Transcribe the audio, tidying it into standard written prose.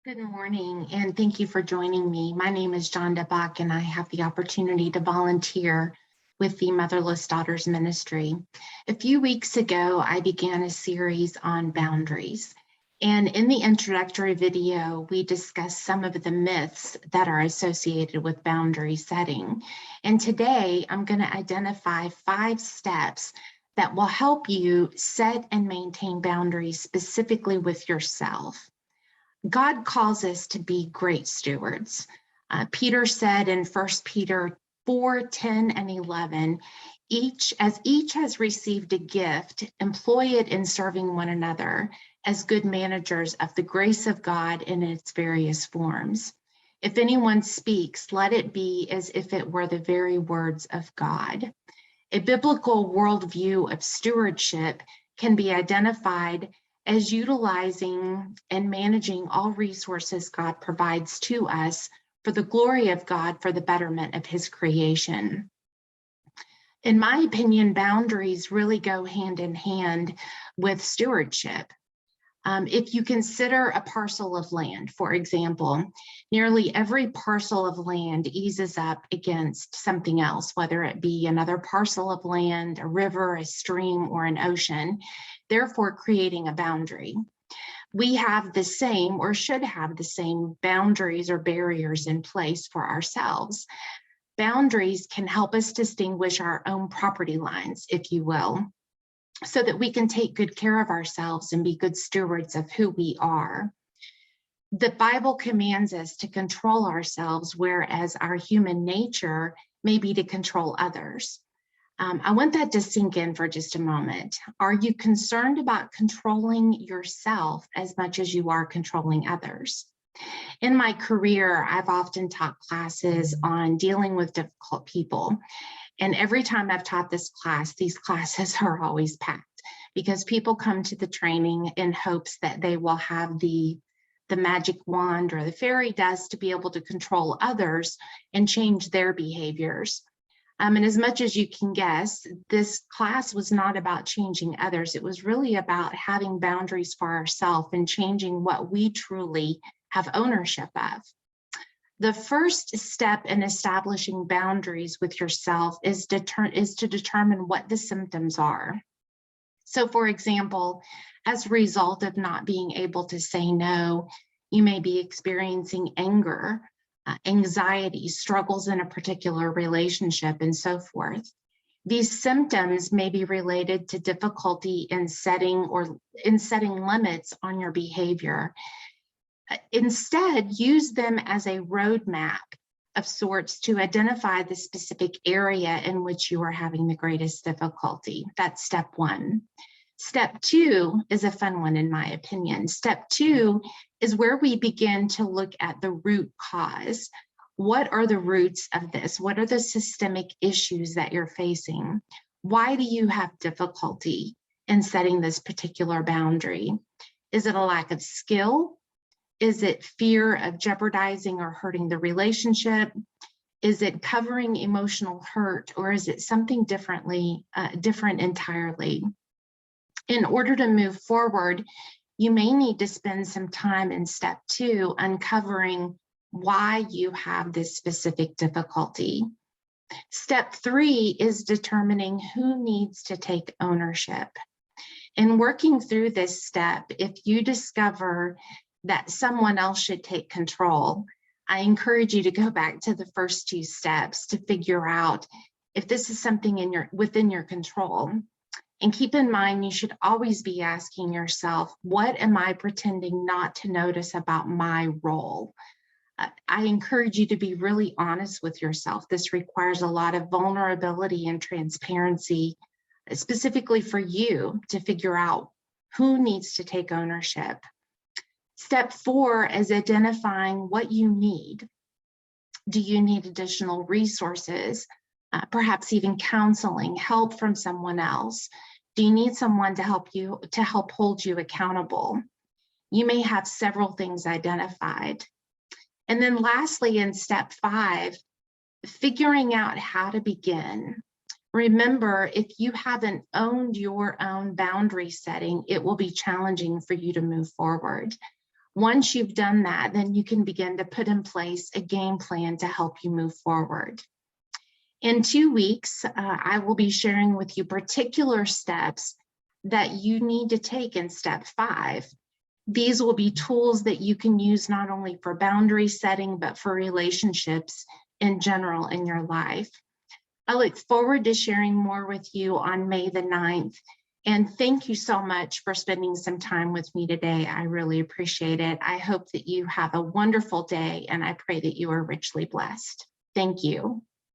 Good morning, and thank you for joining me. My name is Jonda Buck, and I have the opportunity to volunteer with the Motherless Daughters Ministry. A few weeks ago, I began a series on boundaries. And in the introductory video, we discussed some of the myths that are associated with boundary setting. And today, I'm going to identify 5 steps that will help you set and maintain boundaries specifically with yourself. God calls us to be great stewards. Peter said in 1 Peter 4:10 and 11, each has received a gift, employ it in serving one another as good managers of the grace of God in its various forms. If anyone speaks, let it be as if it were the very words of God. A biblical worldview of stewardship can be identified as utilizing and managing all resources God provides to us for the glory of God, for the betterment of His creation. In my opinion, boundaries really go hand in hand with stewardship. If you consider a parcel of land, for example, nearly every parcel of land eases up against something else, whether it be another parcel of land, a river, a stream, or an ocean, therefore creating a boundary. We have the same, or should have the same, boundaries or barriers in place for ourselves. Boundaries can help us distinguish our own property lines, if you will, so that we can take good care of ourselves and be good stewards of who we are. The Bible commands us to control ourselves, whereas our human nature may be to control others. I want that to sink in for just a moment. Are you concerned about controlling yourself as much as you are controlling others? In my career, I've often taught classes on dealing with difficult people. And every time I've taught this class, these classes are always packed because people come to the training in hopes that they will have the magic wand or the fairy dust to be able to control others and change their behaviors. And as much as you can guess, this class was not about changing others. It was really about having boundaries for ourselves and changing what we truly have ownership of. The first step in establishing boundaries with yourself is to determine what the symptoms are. So, for example, as a result of not being able to say no, you may be experiencing anger, anxiety, struggles in a particular relationship, and so forth. These symptoms may be related to difficulty in setting limits on your behavior. Instead, use them as a roadmap of sorts to identify the specific area in which you are having the greatest difficulty. That's step 1. Step 2 is a fun one, in my opinion. Step 2 is where we begin to look at the root cause. What are the roots of this? What are the systemic issues that you're facing? Why do you have difficulty in setting this particular boundary? Is it a lack of skill? Is it fear of jeopardizing or hurting the relationship? Is it covering emotional hurt, or is it something different entirely? In order to move forward, you may need to spend some time in step 2 uncovering why you have this specific difficulty. Step 3 is determining who needs to take ownership. In working through this step, if you discover that someone else should take control, I encourage you to go back to the first 2 steps to figure out if this is something within your control. And keep in mind, you should always be asking yourself, what am I pretending not to notice about my role? I encourage you to be really honest with yourself. This requires a lot of vulnerability and transparency, specifically for you to figure out who needs to take ownership. Step 4 is identifying what you need. Do you need additional resources, perhaps even counseling, help from someone else? Do you need someone to help hold you accountable? You may have several things identified. And then lastly, in step 5, figuring out how to begin. Remember, if you haven't owned your own boundary setting, it will be challenging for you to move forward. Once you've done that, then you can begin to put in place a game plan to help you move forward. In 2 weeks, I will be sharing with you particular steps that you need to take in step 5. These will be tools that you can use not only for boundary setting, but for relationships in general in your life. I look forward to sharing more with you on May the 9th. And thank you so much for spending some time with me today. I really appreciate it. I hope that you have a wonderful day, and I pray that you are richly blessed. Thank you.